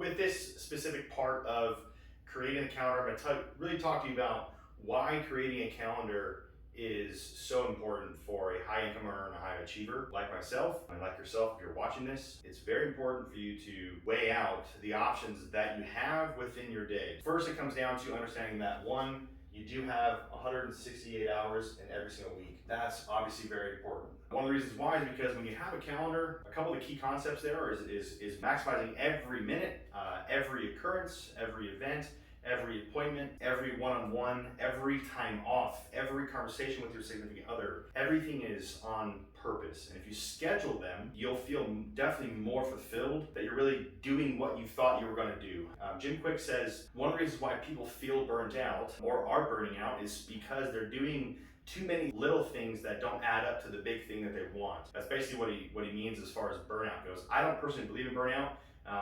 With this specific part of creating a calendar, I'm going to really talk to you about why creating a calendar is so important for a high income earner and a high achiever like myself and like yourself. If you're watching this, it's very important for you to weigh out the options that you have within your day. First, it comes down to understanding that one, you do have 168 hours in every single week. That's obviously very important. One of the reasons why is because when you have a calendar, a couple of the key concepts there is maximizing every minute, every occurrence, every event, every appointment, every one-on-one, every time off, every conversation with your significant other. Everything is on purpose. And if you schedule them, you'll feel definitely more fulfilled that you're really doing what you thought you were going to do. Jim Quick says one of the reasons why people feel burnt out or are burning out is because they're doing too many little things that don't add up to the big thing that they want. That's basically what he means as far as burnout goes. I don't personally believe in burnout.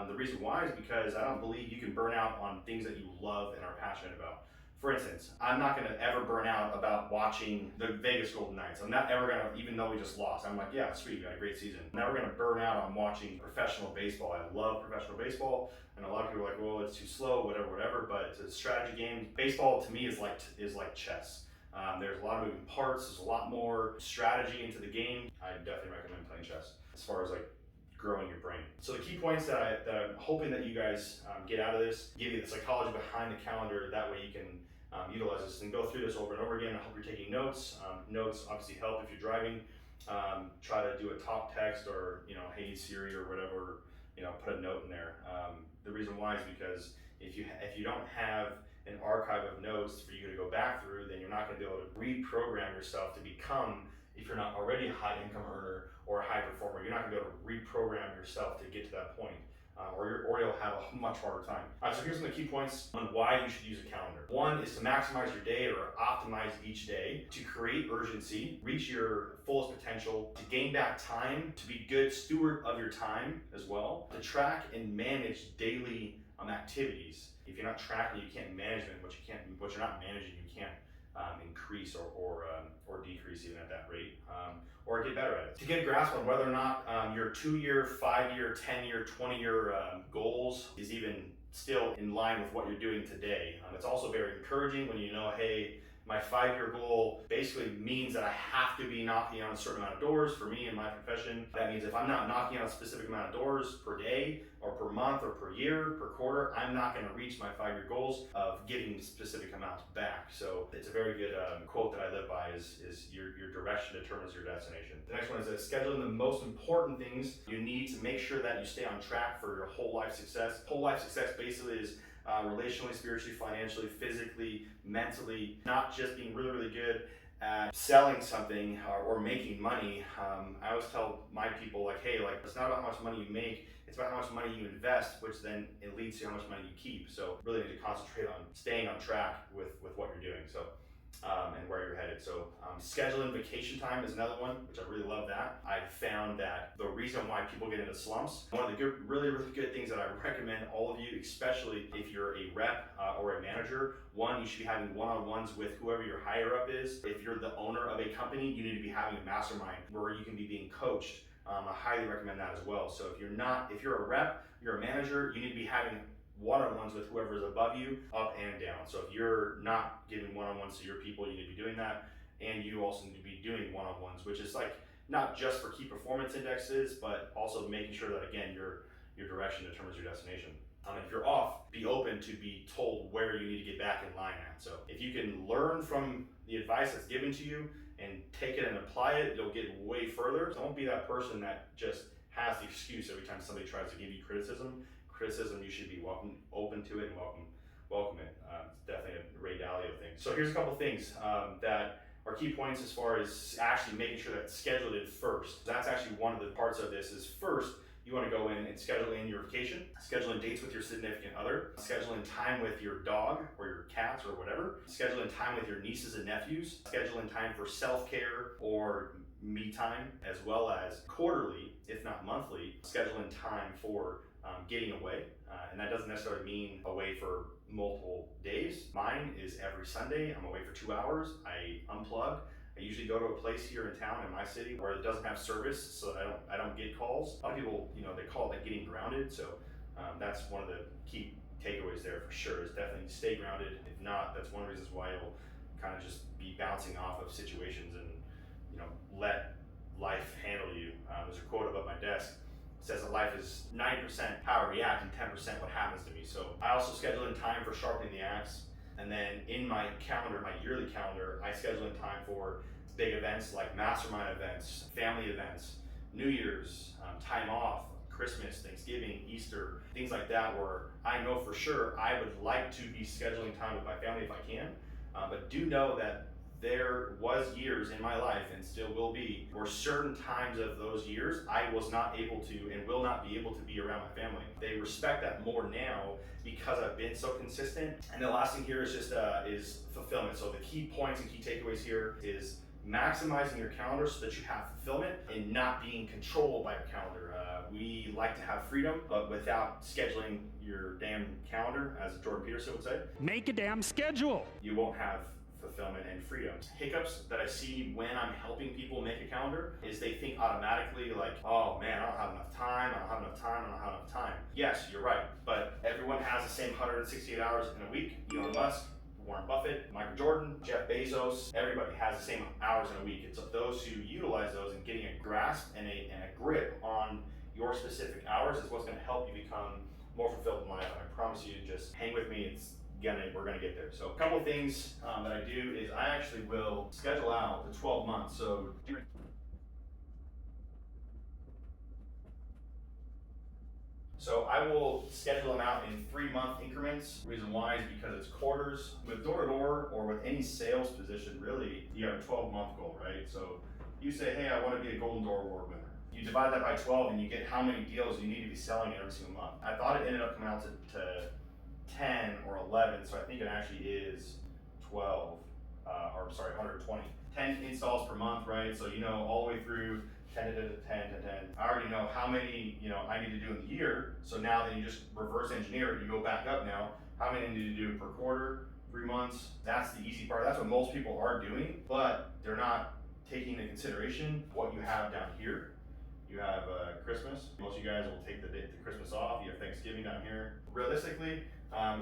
The reason why is because I don't believe you can burn out on things that you love and are passionate about. For instance, I'm not going to ever burn out about watching the Vegas Golden Knights. I'm not ever going to, even though we just lost, I'm like, yeah, sweet, we had a great season. I'm never going to burn out on watching professional baseball. I love professional baseball, and a lot of people are like, well, it's too slow, whatever. But it's a strategy game. Baseball to me is like chess. There's a lot of moving parts. There's a lot more strategy into the game. I definitely recommend playing chess as far as like growing your brain. So the key points that I'm hoping that you guys get out of this, give you the psychology behind the calendar. That way you can utilize this and go through this over and over again. I hope you're taking notes. Notes obviously help if you're driving. Try to do a talk text or, hey Siri or whatever, put a note in there. The reason why is because if you don't have an archive of notes for you to go back through, then you're not going to be able to reprogram yourself to become, if you're not already a high income earner or a high performer, you're not going to be able to reprogram yourself to get to that point, or you'll have a much harder time. All right, so here's some of the key points on why you should use a calendar. One is to maximize your day or optimize each day, to create urgency, reach your fullest potential, to gain back time, to be good steward of your time as well, to track and manage daily activities. If you're not tracking, you can't manage them. What you're not managing, you can't increase or decrease even at that rate, or get better at it. To get a grasp on whether or not your 2-year, 5-year, 10-year, 20-year goals is even still in line with what you're doing today. It's also very encouraging when you know, hey, my 5-year goal basically means that I have to be knocking on a certain amount of doors. For me in my profession, that means if I'm not knocking on a specific amount of doors per day or per month or per year, per quarter, I'm not going to reach my 5-year goals of getting specific amounts back. So it's a very good quote that I live by is your direction determines your destination. The next one is that scheduling the most important things you need to make sure that you stay on track for your whole life success. Whole life success basically is relationally, spiritually, financially, physically, mentally, not just being really good at selling something or making money. I always tell my people hey, it's not about how much money you make, it's about how much money you invest, which then it leads to how much money you keep. So really need to concentrate on staying on track with what you're doing. So and where you're headed. So scheduling vacation time is another one, which I really love that. I found that the reason why people get into slumps, one of the really good things that I recommend all of you, especially if you're a rep or a manager, one, you should be having one-on-ones with whoever your higher up is. If you're the owner of a company, you need to be having a mastermind where you can be being coached. I highly recommend that as well. So if you're a rep, you're a manager, you need to be having one-on-ones with whoever is above you, up and down. So if you're not giving one-on-ones to your people, you need to be doing that. And you also need to be doing one-on-ones, which is not just for key performance indexes, but also making sure that, again, your direction determines your destination. If you're off, be open to be told where you need to get back in line at. So if you can learn from the advice that's given to you and take it and apply it, you'll get way further. Don't be that person that just has the excuse every time somebody tries to give you criticism. You should be open to it and welcome it. It's definitely a Ray Dalio thing. So here's a couple things that are key points as far as actually making sure that it's scheduled in first. That's actually one of the parts of this is first, you want to go in and schedule in your vacation, scheduling dates with your significant other, scheduling time with your dog or your cats or whatever, scheduling time with your nieces and nephews, scheduling time for self-care or me time, as well as quarterly, if not monthly, scheduling time for getting away. And that doesn't necessarily mean away for multiple days. Mine is every Sunday. I'm away for 2 hours. I unplug. I usually go to a place here in town in my city where it doesn't have service, so I don't get calls. A lot of people, they call it getting grounded. So That's one of the key takeaways there for sure, is definitely stay grounded. If not, that's one of the reasons why you'll kind of just be bouncing off of situations and, let life handle you. There's a quote above my desk. It says that life is 90% how I react and 10% what happens to me. So I also schedule in time for sharpening the axe. And then in my calendar, my yearly calendar, I schedule in time for big events like mastermind events, family events, New Year's, time off, Christmas, Thanksgiving, Easter, things like that, where I know for sure I would like to be scheduling time with my family if I can. But do know that there was years in my life, and still will be, where certain times of those years I was not able to and will not be able to be around my family. They respect that more now because I've been so consistent. And the last thing here is just is fulfillment. So the key points and key takeaways here is maximizing your calendar so that you have fulfillment and not being controlled by your calendar. We like to have freedom, but without scheduling your damn calendar, as Jordan Peterson would say. Make a damn schedule. You won't have fulfillment and freedom. Hiccups that I see when I'm helping people make a calendar is they think automatically like, oh man, I don't have enough time, I don't have enough time, I don't have enough time. Yes, you're right, but everyone has the same 168 hours in a week. Elon Musk, Warren Buffett, Michael Jordan, Jeff Bezos, everybody has the same hours in a week. It's those who utilize those and getting a grasp and a grip on your specific hours is what's going to help you become more fulfilled in life. And I promise you, just hang with me. We're gonna get there. So a couple of things that I do is I actually will schedule out the 12 months. So I will schedule them out in 3-month increments. Reason why is because it's quarters. With door to door or with any sales position, really, you have a 12-month goal, right? So you say, hey, I want to be a Golden Door Award winner. You divide that by 12 and you get how many deals you need to be selling every single month. I thought it ended up coming out to 10 or 11, so I think it actually is 120. 10 installs per month, right? So all the way through 10 to 10 to 10. I already know how many I need to do in the year. So now then you just reverse engineer it. You go back up now. How many need to do per quarter, 3 months? That's the easy part. That's what most people are doing, but they're not taking into consideration what you have down here. You have Christmas. Most of you guys will take the Christmas off. You have Thanksgiving down here. Realistically,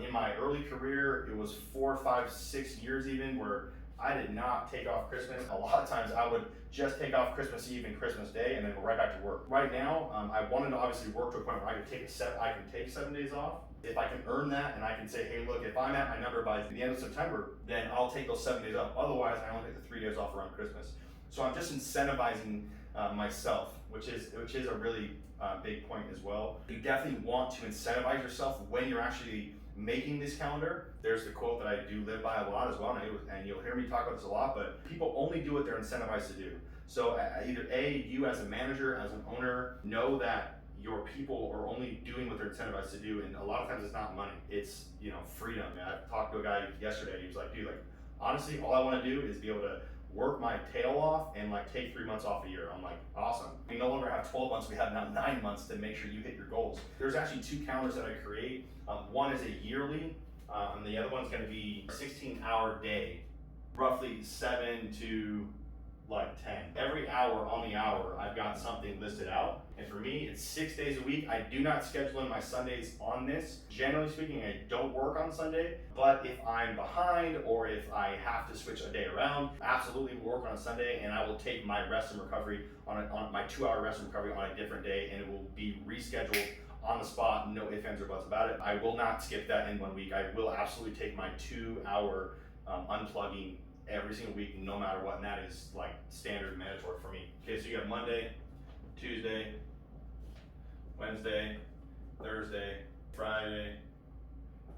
in my early career, it was 4, 5, 6 years even where I did not take off Christmas. A lot of times I would just take off Christmas Eve and Christmas Day and then go right back to work. Right now, I wanted to obviously work to a point where I can take 7 days off. If I can earn that and I can say, hey, look, if I'm at my number by the end of September, then I'll take those 7 days off. Otherwise, I only take the 3 days off around Christmas. So I'm just incentivizing myself, which is a really big point as well. You definitely want to incentivize yourself when you're actually making this calendar. There's the quote that I do live by a lot as well, and you'll hear me talk about this a lot, but people only do what they're incentivized to do. So either you as a manager, as an owner, know that your people are only doing what they're incentivized to do, and a lot of times it's not money, it's freedom. I talked to a guy yesterday, he was like, dude, honestly, all I want to do is be able to work my tail off and take 3 months off a year. I'm like, awesome. We no longer have 12 months, we have now 9 months to make sure you hit your goals. There's actually 2 calendars that I create. One is a yearly, and the other one's gonna be a 16-hour day, roughly 7 to 10. Every hour on the hour, I've got something listed out. And for me, it's 6 days a week. I do not schedule in my Sundays on this. Generally speaking, I don't work on Sunday, but if I'm behind or if I have to switch a day around, absolutely work on a Sunday, and I will take my rest and recovery on my 2-hour rest and recovery on a different day, and it will be rescheduled on the spot, no ifs, ands, or buts about it. I will not skip that in 1 week. I will absolutely take my 2-hour unplugging every single week, no matter what, and that is standard mandatory for me. Okay, so you got Monday, Tuesday, Wednesday, Thursday, Friday,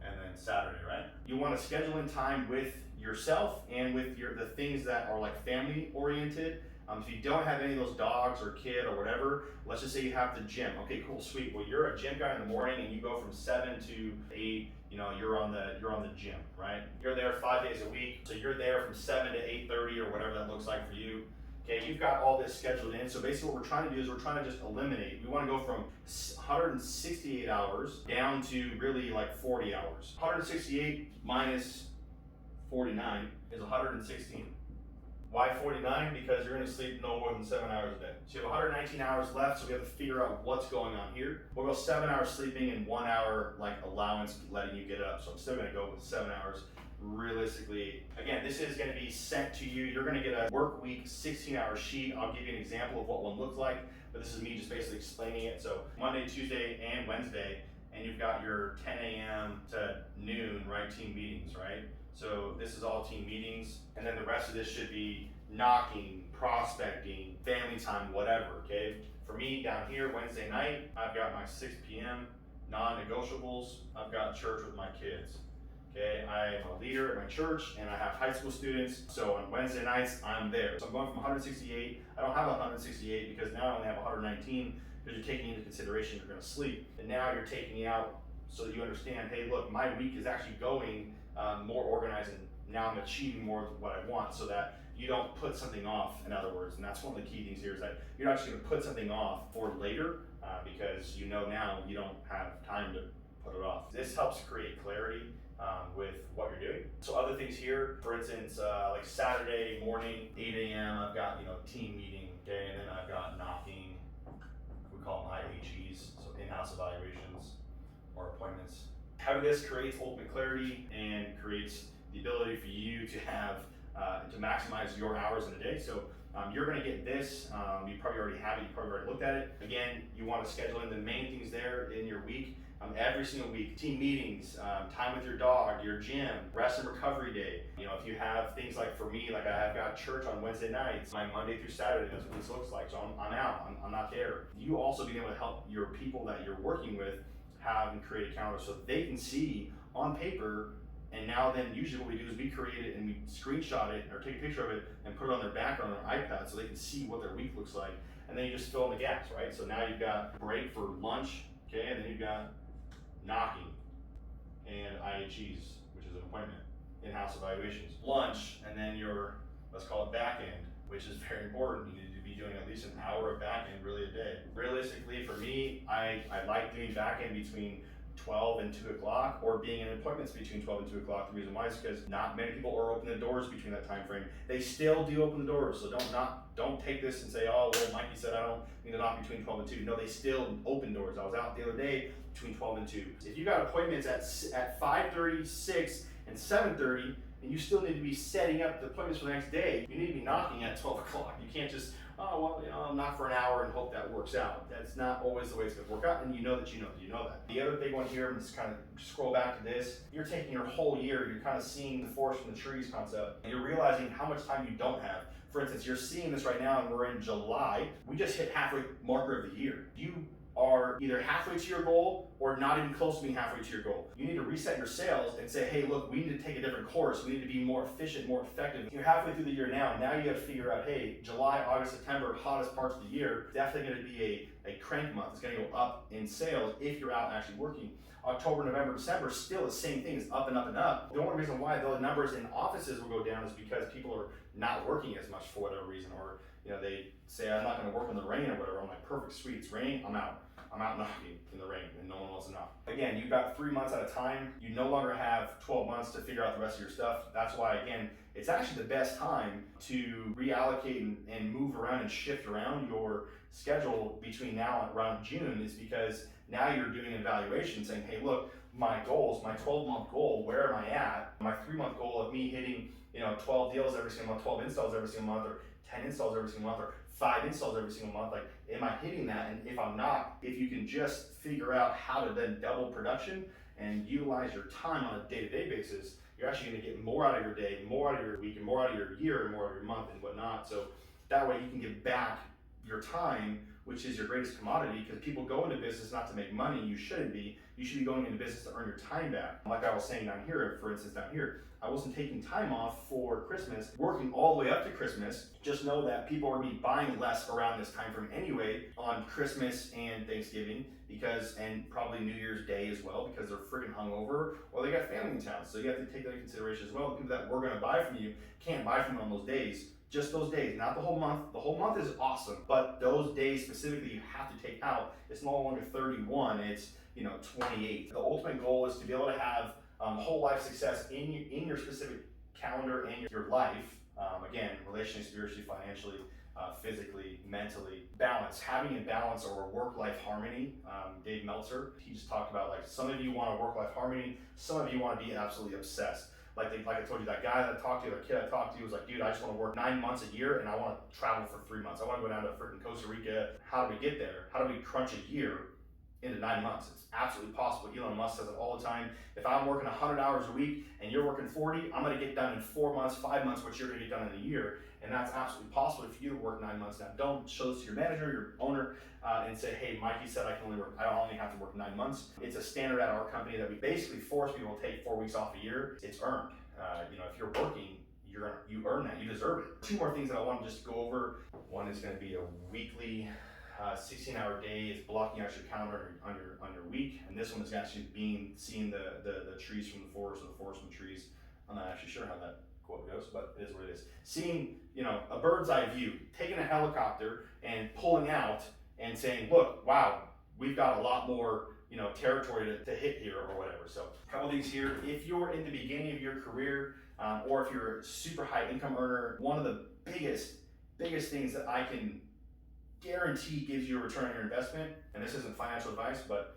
and then Saturday, right? You want to schedule in time with yourself and with the things that are family oriented. If you don't have any of those dogs or kid or whatever, let's just say you have the gym. Okay, cool, sweet. Well, you're a gym guy in the morning and you go from 7 to 8. You're on the gym, right? You're there 5 days a week, so you're there from 7 to 8:30 or whatever that looks like for you. Okay, you've got all this scheduled in. So basically, what we're trying to do is we're trying to just eliminate. We want to go from 168 hours down to really 40 hours. 168 minus 49 is 116. Why 49? Because you're going to sleep no more than 7 hours a day. So you have 119 hours left, so we have to figure out what's going on here. We'll go 7 hours sleeping and 1 hour like allowance letting you get up. So I'm still going to go with 7 hours. Realistically, again, this is going to be sent to you. You're going to get a work week 16-hour sheet. I'll give you an example of what one looks like, but this is me just basically explaining it. So Monday, Tuesday, and Wednesday, and you've got your 10 a.m. to noon, right, team meetings, right? So this is all team meetings, and then the rest of this should be knocking, prospecting, family time, whatever, okay? For me, down here, Wednesday night, I've got my 6 p.m. non-negotiables. I've got church with my kids. Okay, I'm a leader at my church and I have high school students, so on Wednesday nights I'm there. So I'm going from 168, I don't have 168 because now I only have 119 because you're taking into consideration you're going to sleep. And now you're taking out so that you understand, hey look, my week is actually going more organized and now I'm achieving more of what I want so that you don't put something off, in other words. And that's one of the key things here is that you're not just going to put something off for later because you know now you don't have time to put it off. This helps create clarity with what you're doing. So other things here, for instance, like Saturday morning, 8 a.m., I've got, team meeting, okay, and then I've got knocking, we call them IHEs, so in-house evaluations or appointments. Having this creates ultimate clarity and creates the ability for you to have, to maximize your hours in a day. So you're gonna get this, you probably already have it, you probably already looked at it. Again, you wanna schedule in the main things there in your week. Every single week, team meetings, time with your dog, your gym, rest and recovery day. If you have things like for me, like I've got church on Wednesday nights, my Monday through Saturday, that's what this looks like. So I'm out, I'm not there. You also being able to help your people that you're working with have and create a calendar so they can see on paper. And now then usually what we do is we create it and we screenshot it or take a picture of it and put it on their background on their iPad so they can see what their week looks like. And then you just fill in the gaps, right? So now you've got break for lunch, okay, and then you've got knocking and IHEs, which is an appointment, in-house evaluations, lunch, and then your, let's call it back end, which is very important. You need to be doing at least an hour of back end really a day. Realistically, for me, I like doing back end between 12 and 2 o'clock or being in appointments between 12 and 2 o'clock. The reason why is because not many people are opening the doors between that time frame. They still do open the doors, so don't take this and say, oh, well, Mikey said I don't need to knock between 12 and 2. No, they still open doors. I was out the other day between 12 and 2. If you got appointments at 5:30, 6, and 7:30, and you still need to be setting up the appointments for the next day, you need to be knocking at 12 o'clock. You can't just, oh, well, I'll knock for an hour and hope that works out. That's not always the way it's going to work out, and you know that. The other big one here, and just kind of scroll back to this, you're taking your whole year, you're kind of seeing the forest from the trees concept, and you're realizing how much time you don't have. For instance, you're seeing this right now, and we're in July. We just hit halfway marker of the year. You are either halfway to your goal or not even close to being halfway to your goal. You need to reset your sails and say, hey, look, we need to take a different course. We need to be more efficient, more effective. You're halfway through the year now. Now you got to figure out, hey, July, August, September, hottest parts of the year, definitely going to be a crank month. It's going to go up in sales if you're out actually working. October, November, December, still the same thing. It's up and up and up. The only reason why those numbers in offices will go down is because people are not working as much for whatever reason, or they say, I'm not going to work in the rain or whatever. I'm like, perfect, sweet, it's rain, I'm out. I'm out knocking in the rain and no one wants to knock. Again, you've got 3 months at a time. You no longer have 12 months to figure out the rest of your stuff. That's why, again, it's actually the best time to reallocate and move around and shift around your schedule between now and around June, is because now you're doing an evaluation saying, hey, look, my goals, my 12-month goal, where am I at? My 3-month goal of me hitting 12 deals every single month, 12 installs every single month, or 10 installs every single month, or 5 installs every single month, like, am I hitting that? And if I'm not, if you can just figure out how to then double production and utilize your time on a day-to-day basis, you're actually gonna get more out of your day, more out of your week, and more out of your year, and more out of your month, and whatnot. So that way you can give back your time, which is your greatest commodity, because people go into business not to make money. You shouldn't be. You should be going into business to earn your time back. Like I was saying down here, for instance, down here, I wasn't taking time off for Christmas, working all the way up to Christmas. Just know that people are going to be buying less around this time frame anyway on Christmas and Thanksgiving, and probably New Year's Day as well, because they're freaking hungover or they got family in town. So you have to take that into consideration as well. The people that we're going to buy from you can't buy from you on those days. Just those days, not the whole month. The whole month is awesome, but those days specifically you have to take out. It's no longer 31, it's 28. The ultimate goal is to be able to have whole life success in your specific calendar and your life, Again, relationally, spiritually, financially, physically, mentally. Balance, having a balance or a work-life harmony. Dave Meltzer, he just talked about like some of you want a work-life harmony, some of you want to be absolutely obsessed. Like I told you, that guy that I talked to, that kid I talked to was like, dude, I just want to work 9 months a year and I want to travel for 3 months. I want to go down to freaking Costa Rica. How do we get there? How do we crunch a year into 9 months? It's absolutely possible. Elon Musk says it all the time. If I'm working 100 hours a week and you're working 40, I'm going to get done in 4 months, 5 months, what you're going to get done in a year. And that's absolutely possible if you work 9 months. Now, don't show this to your manager, your owner, and say, hey, Mikey said I only have to work 9 months. It's a standard at our company that we basically force people to take 4 weeks off a year. It's earned. If you're working, you earn that. You deserve it. 2 more things that I want to just go over. One is going to be a weekly 16-hour day. It's blocking out your calendar on your week, and this one is actually seeing the trees from the forest, or the forest from the trees. I'm not actually sure how that quote goes, but it is what it is. Seeing, a bird's eye view, taking a helicopter and pulling out and saying, look, wow, we've got a lot more, territory to hit here or whatever. So a couple things here. If you're in the beginning of your career, or if you're a super high income earner, one of the biggest things that I can guarantee gives you a return on your investment, and this isn't financial advice, but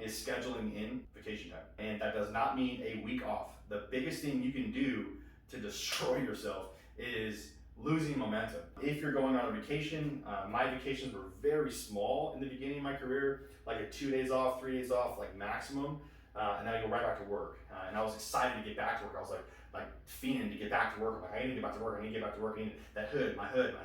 is scheduling in vacation time. And that does not mean a week off. The biggest thing you can do to destroy yourself is losing momentum. If you're going on a vacation, my vacations were very small in the beginning of my career, like a 2 days off, 3 days off, like maximum, and then I go right back to work. And I was excited to get back to work. I was like fiending to get back to work. I'm like, I need to get back to work. I need to get back to work. I need that hood, my hood.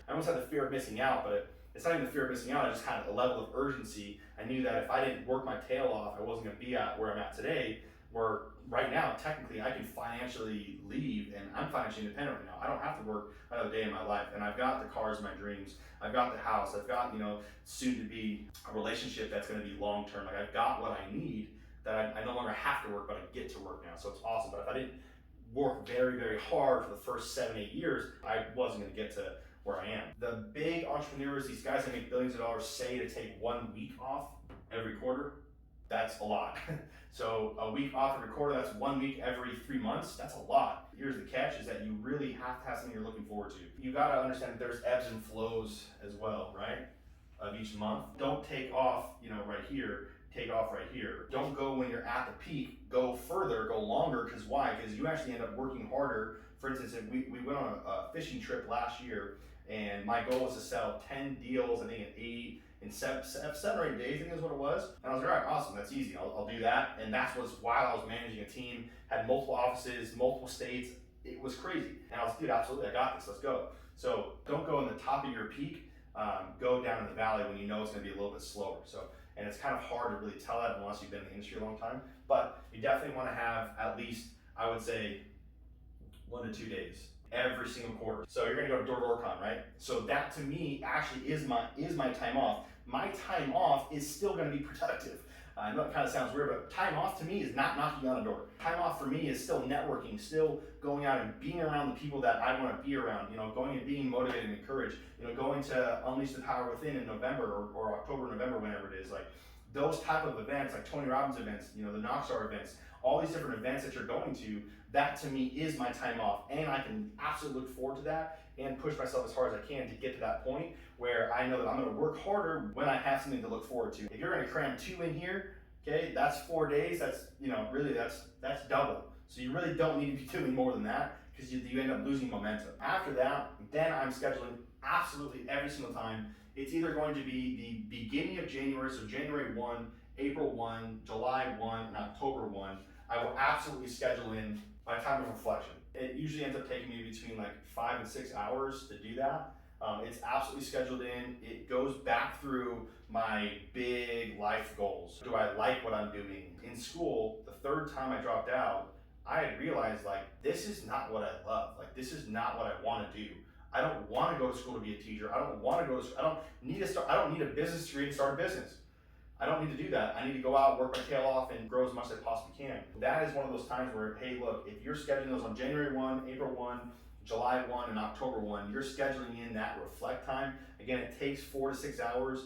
I almost had the fear of missing out, but it's not even the fear of missing out. I just had a level of urgency. I knew that if I didn't work my tail off, I wasn't going to be at where I'm at today. Where right now, technically, I can financially leave, and I'm financially independent right now. I don't have to work another day in my life, and I've got the cars of my dreams. I've got the house. I've got, soon to be a relationship that's going to be long term. Like I've got what I need. That I no longer have to work, but I get to work now. So it's awesome. But if I didn't work very, very hard for the first 7-8 years, I wasn't going to get to where I am. The big entrepreneurs, these guys that make billions of dollars, say to take 1 week off every quarter. That's a lot. So a week off every quarter, that's 1 week every 3 months. That's a lot. Here's the catch, is that you really have to have something you're looking forward to. You got to understand that there's ebbs and flows as well, right? Of each month. Don't take off, right here. Take off right here. Don't go when you're at the peak. Go further, go longer. Because why? Because you actually end up working harder. For instance, if we went on a fishing trip last year, and my goal was to sell 10 deals, I think in 7 or 8 days, I think is what it was. And I was like, all right, awesome, that's easy. I'll do that. And that was while I was managing a team, had multiple offices, multiple states. It was crazy. And I was, dude, absolutely, I got this. Let's go. So don't go in the top of your peak. Go down in the valley when you know it's going to be a little bit slower. And it's kind of hard to really tell that unless you've been in the industry a long time. But you definitely want to have at least, I would say, 1 to 2 days every single quarter. So you're going to go to DoorCon, right? So that to me actually is my time off. My time off is still going to be productive. I know it kind of sounds weird, but time off to me is not knocking on a door. Time off for me is still networking, still going out and being around the people that I want to be around, going and being motivated and encouraged, going to Unleash the Power Within in November or October, November, whenever it is. Like those type of events, like Tony Robbins events, the Knockstar events, all these different events that you're going to, that to me is my time off. And I can absolutely look forward to that and push myself as hard as I can to get to that point where I know that I'm going to work harder when I have something to look forward to. If you're going to cram 2 in here, okay, that's 4 days. That's, really that's double. So you really don't need to be doing more than that because you end up losing momentum. After that, then I'm scheduling absolutely every single time. It's either going to be the beginning of January, so January 1, April 1, July 1, and October 1. I will absolutely schedule in my time of reflection. It usually ends up taking me between like 5 and 6 hours to do that. It's absolutely scheduled in. It goes back through my big life goals. Do I like what I'm doing? In school, the 3rd time I dropped out, I had realized like, this is not what I love. Like, this is not what I want to do. I don't want to go to school to be a teacher. I don't want to go to school. I don't need a business degree to start a business. I don't need to do that. I need to go out, work my tail off, and grow as much as I possibly can. That is one of those times where, hey, look, if you're scheduling those on January 1, April 1, July 1, and October 1, you're scheduling in that reflect time. Again, it takes 4 to 6 hours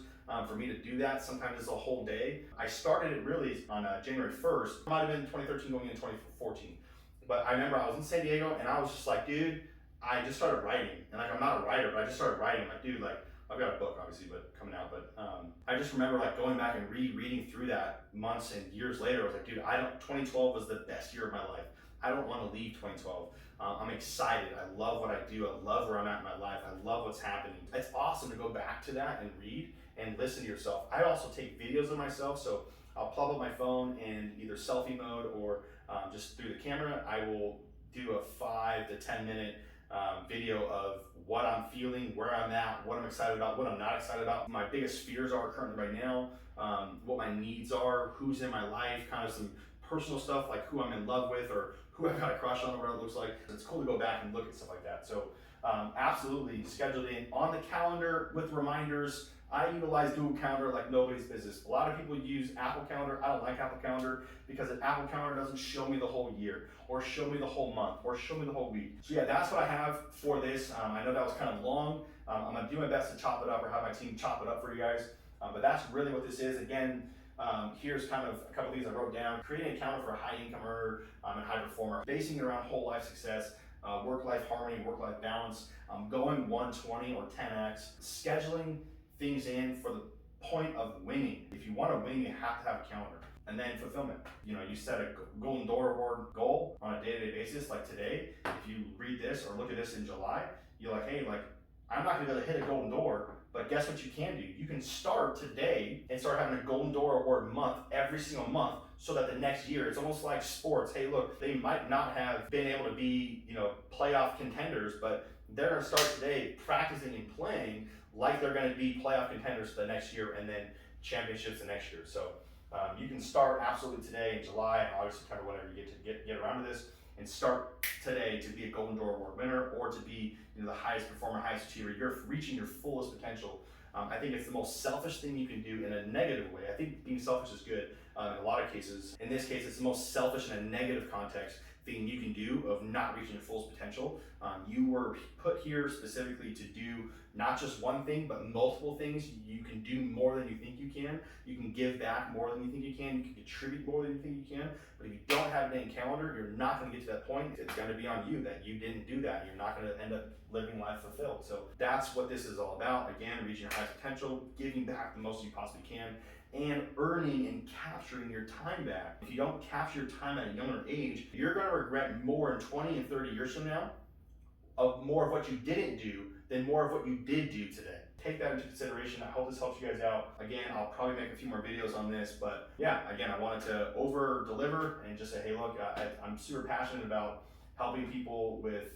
for me to do that. Sometimes it's a whole day. I started it really on January 1st. It might have been 2013 going into 2014. But I remember I was in San Diego, and I was just like, dude, I just started writing, and like I'm not a writer, but I just started writing. Like, dude, like I've got a book obviously, but coming out. But I just remember like going back and rereading through that months and years later. I was like, dude, 2012 was the best year of my life. I don't want to leave 2012. I'm excited. I love what I do. I love where I'm at in my life. I love what's happening. It's awesome to go back to that and read and listen to yourself. I also take videos of myself, so I'll plug up my phone in either selfie mode or just through the camera. I will do a 5 to 10 minute video of what I'm feeling, where I'm at, what I'm excited about, what I'm not excited about, my biggest fears are currently right now, what my needs are, who's in my life, kind of some personal stuff like who I'm in love with or who I've got a crush on or what it looks like. It's cool to go back and look at stuff like that. So absolutely scheduled in on the calendar with reminders. I utilize Google Calendar like nobody's business. A lot of people use Apple Calendar. I don't like Apple Calendar because an Apple Calendar doesn't show me the whole year or show me the whole month or show me the whole week. So yeah, that's what I have for this. I know that was kind of long. I'm gonna do my best to chop it up or have my team chop it up for you guys. But that's really what this is. Again, here's kind of a couple of these I wrote down. Creating a calendar for a high income earner and high performer. Basing it around whole life success, work-life harmony, work-life balance, going 120 or 10x, scheduling things in for the point of winning. If you want to win, you have to have a calendar. And then fulfillment. You know, you set a Golden Door Award goal on a day-to-day basis, like today. If you read this or look at this in July, you're like, hey, like, I'm not gonna be able to hit a Golden Door, but guess what you can do? You can start today and start having a Golden Door Award month every single month so that the next year, it's almost like sports. Hey, look, they might not have been able to be, you know, playoff contenders, but they're gonna start today practicing and playing like they're gonna be playoff contenders for the next year and then championships the next year. So you can start absolutely today in July and August, September, whenever you get around to this, and start today to be a Golden Door Award winner or to be, you know, the highest performer, highest achiever. You're reaching your fullest potential. I think it's the most selfish thing you can do in a negative way. I think being selfish is good in a lot of cases. In this case, it's the most selfish in a negative context thing you can do of not reaching your fullest potential. You were put here specifically to do not just one thing, but multiple things. You can do more than you think you can. You can give back more than you think you can. You can contribute more than you think you can. But if you don't have it in calendar, you're not going to get to that point. It's going to be on you that you didn't do that. You're not going to end up living life fulfilled. So that's what this is all about. Again, reaching your highest potential, giving back the most you possibly can, and earning and capturing your time back. If you don't capture your time at a younger age, you're going to regret more in 20 and 30 years from now of more of what you didn't do than more of what you did do today. Take that into consideration. I hope this helps you guys out. Again, I'll probably make a few more videos on this, but yeah, again, I wanted to over deliver and just say, hey, look, I'm super passionate about helping people with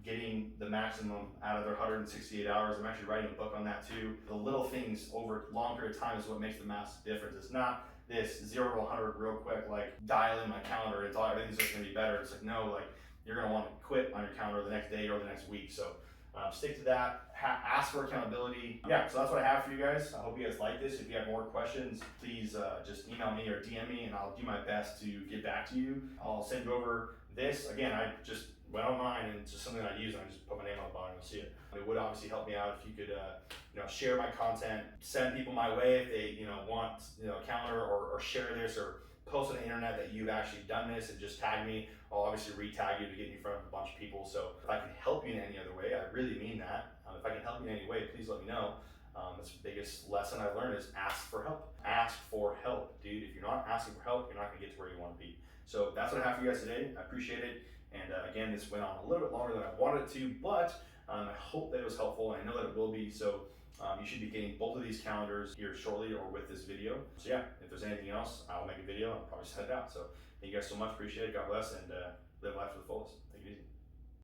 getting the maximum out of their 168 hours. I'm actually writing a book on that too. The little things over a long period of time is what makes the massive difference. It's not this 0 to 100 real quick, like dial in my calendar, it's all, everything's just gonna be better. It's like, no, like you're gonna want to quit on your calendar the next day or the next week. So stick to that, ask for accountability. Yeah, so that's what I have for you guys. I hope you guys like this. If you have more questions, please just email me or DM me and I'll do my best to get back to you. I'll send you over this. Again, I just went online and it's just something I use and I just put my name on the bottom and you'll see it. It would obviously help me out if you could you know, share my content, send people my way if they, you know, want, you know, a calendar or share this or post on the internet that you've actually done this and just tag me. I'll obviously re-tag you to get you in front of a bunch of people. So if I can help you in any other way, I really mean that. If I can help you in any way, please let me know. That's the biggest lesson I've learned is ask for help. Ask for help, dude. If you're not asking for help, you're not gonna get to where you wanna be. So that's what I have for you guys today. I appreciate it. And again, this went on a little bit longer than I wanted it to, but I hope that it was helpful and I know that it will be. So you should be getting both of these calendars here shortly or with this video. So yeah, if there's anything else, I'll make a video and I'll probably send it out. So thank you guys so much. Appreciate it. God bless and live life to the fullest. Take it easy.